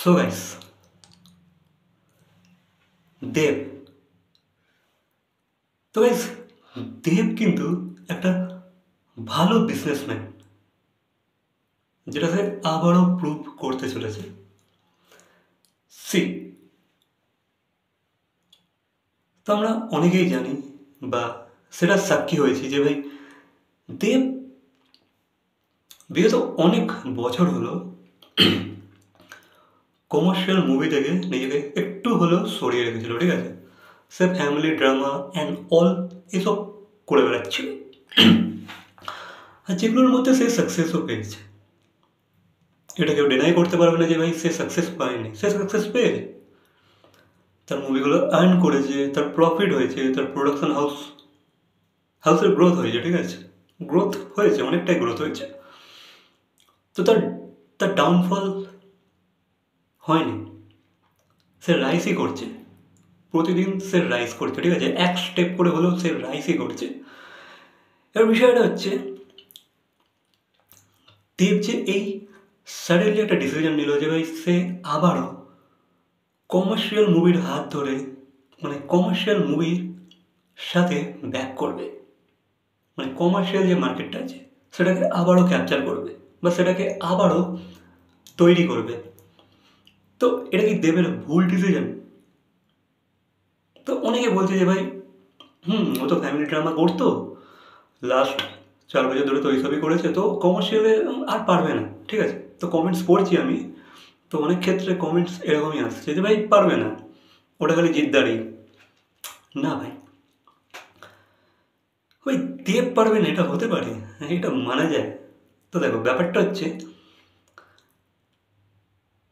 So guys, দেব তো guys, দেব কিন্তু একটা ভালো বিজনেসম্যান, যেটা সে আবারও প্রুভ করতে চলেছে। সি, তো আমরা অনেকেই জানি বা সেটা সাক্ষী হয়েছি যে ভাই, দেব বিগত অনেক বছর হলো কমার্শিয়াল মুভি থেকে নিজেকে একটু হলেও সরিয়ে রেখেছিল, ঠিক আছে। সে ফ্যামিলি ড্রামা অ্যান্ড অল এসব করে বেড়াচ্ছিল, আর যেগুলোর মধ্যে সে সাকসেসও পেয়েছে। এটা কেউ ডিনাই করতে পারবে না যে ভাই সে সাকসেস পায়নি, সে সাকসেস পেয়েছে। তার মুভিগুলো আর্ন করেছে, তার প্রফিট হয়েছে, তার প্রোডাকশন হাউসের গ্রোথ হয়েছে, ঠিক আছে। গ্রোথ হয়েছে, অনেকটাই গ্রোথ হয়েছে। তো তার তার ডাউনফল হয়নি, সে রাইসই করছে। প্রতিদিন সে রাইস করছে, ঠিক আছে, এক স্টেপ করে হলেও সে রাইসই করছে। এবার বিষয়টা হচ্ছে, দেব যে এই সাডেনলি একটা ডিসিশন নিল যে ভাই সে আবারও কমার্শিয়াল মুভির হাত ধরে, মানে কমার্শিয়াল মুভির সাথে ব্যাক করবে, মানে কমার্শিয়াল যে মার্কেটটা আছে সেটাকে আবারও ক্যাপচার করবে বা সেটাকে আবারও তৈরি করবে। তো এটা কি দেবের ভুল ডিসিশন? তো অনেকে বলছে যে ভাই ও তো ফ্যামিলি ড্রামা করতো, লাস্ট 4 বছর ধরে তো এইসবই করেছে, তো কমার্শিয়ালে আর পারবে না, ঠিক আছে। তো কমেন্টস পড়ছি আমি, তো অনেক ক্ষেত্রে কমেন্টস এরকমই আসছে যে ভাই পারবে না, ওটা খালি জিদ্দারি। না ভাই, ওই দেব পারবে না এটা হতে পারে, এটা মানা যায়। তো দেখো ব্যাপারটা হচ্ছে,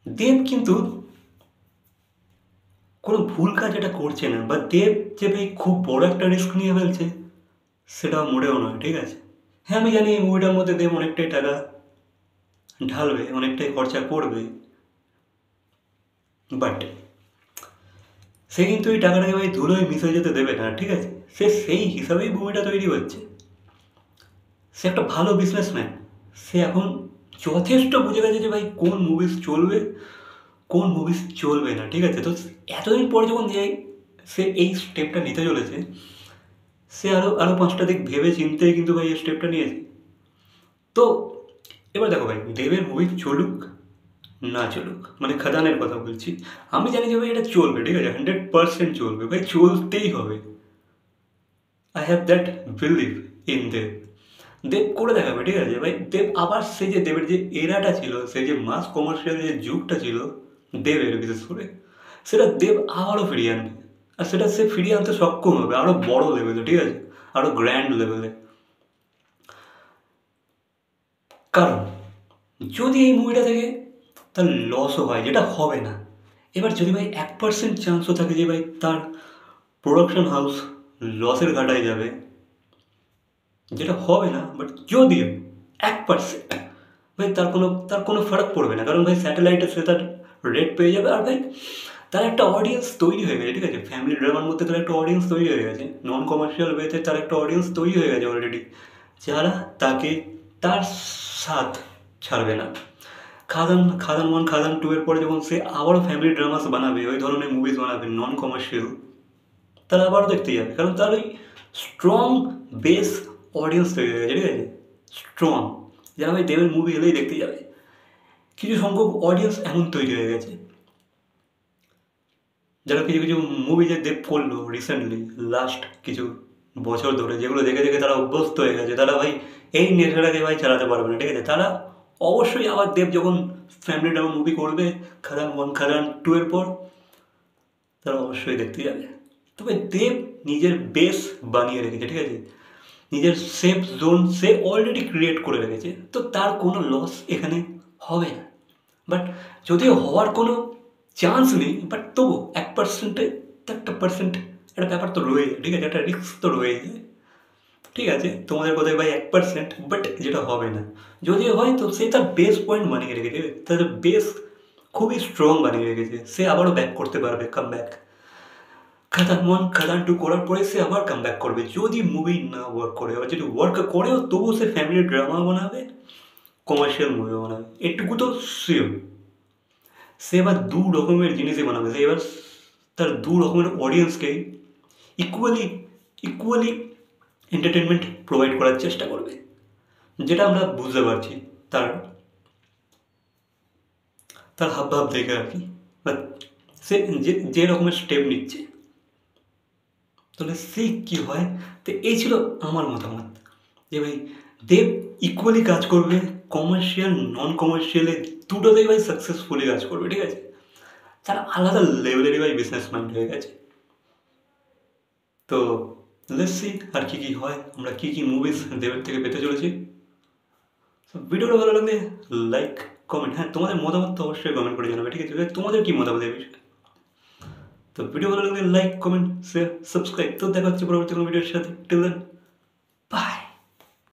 দেব কিন্তু কোনো ভুল কাজ এটা করছে না, বা দেব যে ভাই খুব বড় একটা রিস্ক নিয়ে ফেলছে সেটা মোটেও নয়, ঠিক আছে। হ্যাঁ, আমি জানি এই মুভিটার মধ্যে দেব অনেকটাই টাকা ঢালবে, অনেকটাই খরচা করবে, বাট সে কিন্তু এই টাকাটাকে ভাই ধুলোয় মিশে যেতে দেবে না, ঠিক আছে। সে সেই হিসাবেই মুভিটা তৈরি হচ্ছে। সে একটা ভালো বিজনেসম্যান, সে এখন যথেষ্ট বুঝে গেছে যে ভাই কোন মুভিস চলবে, কোন মুভিস চলবে না, ঠিক আছে। তো এতদিন পরে যখন যে সে এই স্টেপটা নিতে চলেছে, সে আরও আরও 5টা দিক ভেবে চিন্তেই কিন্তু ভাই এই স্টেপটা নিয়েছে। তো এবার দেখো ভাই, দেবের মুভি চলুক না চলুক, মানে খাদানের কথা বলছি, আমি জানি যে ভাই এটা চলবে, ঠিক আছে, 100% চলবে ভাই, চলতেই হবে। I have that believe in Dev. Dev করে দেখাবে, ঠিক আছে ভাই। দেব আবার সে যে দেবের যে এরাটা ছিল, সে যে মাস কমার্শিয়াল যে যুগটা ছিল দেবের, বিশেষ করে সেটা দেব আবারও ফিরিয়ে আনবে। আর সেটা সে ফিরিয়ে আনতে সক্ষম হবে আরও বড় লেভেলে, ঠিক আছে, আরও গ্র্যান্ড লেভেলে। কারণ যদি এই মুভিটা থেকে তার লসও হয়, যেটা হবে না, এবার যদি ভাই 1% চান্সও থাকে যে ভাই তার প্রোডাকশন হাউস লসের ঘাটায় যাবে, যেটা হবে না, বাট যদিও 1% ভাই তার কোনো ফারাক পড়বে না, কারণ ভাই স্যাটেলাইটে সে তার রেট পেয়ে যাবে। আর ভাই তার একটা অডিয়েন্স তৈরি হয়ে গেছে, ঠিক আছে, ফ্যামিলি ড্রামার মধ্যে তার একটা অডিয়েন্স তৈরি হয়ে গেছে, নন কমার্শিয়াল ওয়েতে তার একটা অডিয়েন্স তৈরি হয়ে গেছে অলরেডি, যারা তাকে তার সাথ ছাড়বে না। খাদান 1, খাদান 2 এর পরে যখন সে আবারও ফ্যামিলি ড্রামাস বানাবে, ওই ধরনের মুভিজ বানাবে নন কমার্শিয়াল, তারা আবারও দেখতে যাবে, কারণ তার ওই স্ট্রং বেস অডিয়েন্স তৈরি হয়ে গেছে, ঠিক আছে, স্ট্রং, যারা ভাই দেবের মুভি এলেই দেখতে যাবে। কিছু সংখ্যক অডিয়েন্স এমন তৈরি হয়ে গেছে, যারা কিছু কিছু মুভি যে দেব করলো রিসেন্টলি লাস্ট কিছু বছর ধরে, যেগুলো দেখে দেখে তারা অভ্যস্ত হয়ে গেছে, তারা ভাই এই নেশাটাকে ভাই চালাতে পারবে না, ঠিক আছে। তারা অবশ্যই আবার দেব যখন ফ্যামিলি ড্রামা মুভি করবে খাদান 1, খাদান 2 এর পর, তারা অবশ্যই দেখতে যাবে। তবে দেব নিজের বেস বানিয়ে রেখেছে, ঠিক আছে, নিজের সেফ জোন সে অলরেডি ক্রিয়েট করে রেখেছে, তো তার কোনো লস এখানে হবে না। বাট যদিও হওয়ার কোনো চান্স নেই, বাট তবু 1%-এ একটা পার্সেন্ট একটা ব্যাপার তো রয়ে যায়, ঠিক আছে, একটা রিস্ক তো রয়ে যায়, ঠিক আছে। তোমাদের কথায় ভাই 1%, বাট যেটা হবে না, যদিও হয় তো সে তার বেস পয়েন্ট বানিয়ে রেখেছে, তার বেস খুবই স্ট্রং বানিয়ে রেখেছে, সে আবারও ব্যাক করতে পারবে, কাম ব্যাক। খাদান 1, খাদান 2 করার পরে সে আবার কাম ব্যাক করবে, যদি মুভি না ওয়ার্ক করে, আর যদি ওয়ার্ক করেও তবুও সে ফ্যামিলি ড্রামা বানাবে, কমার্শিয়াল মুভি বানাবে, এটুকু তো শিওর। সে এবার দু রকমের জিনিসই বানাবে, সে এবার তার দু রকমের অডিয়েন্সকে ইকুয়ালি ইকুয়ালি এন্টারটেনমেন্ট প্রোভাইড করার চেষ্টা করবে, যেটা আমরা বুঝতে পারছি তার তার হাবভাব দেখে আর কি, বা সে যে যে রকমের স্টেপ নিচ্ছে। তাহলে সেই কী হয়, তো এই ছিল আমার মতামত যে ভাই দেব ইকুয়ালি কাজ করবে, কমার্শিয়াল নন কমার্শিয়ালে দুটোতেই ভাই সাকসেসফুলি কাজ করবে, ঠিক আছে। তারা আলাদা লেভেলেরই ভাই বিজনেস মাইন্ড হয়ে গেছে। তো লেটস সি আর কি কি হয়, আমরা কি কি মুভিজ দেবের থেকে পেতে চলেছি। ভিডিওটা ভালো লাগলে লাইক কমেন্ট, হ্যাঁ তোমাদের মতামত তো অবশ্যই কমেন্ট করে জানাবে, ঠিক আছে। তোমাদের কি মতামত এই বিষয়ে? তো ভিডিও ভালো লাগলে লাইক কমেন্ট শেয়ার সাবস্ক্রাইব। তো দেখা হচ্ছে পরবর্তী কোনো ভিডিওর সাথে। Till then by.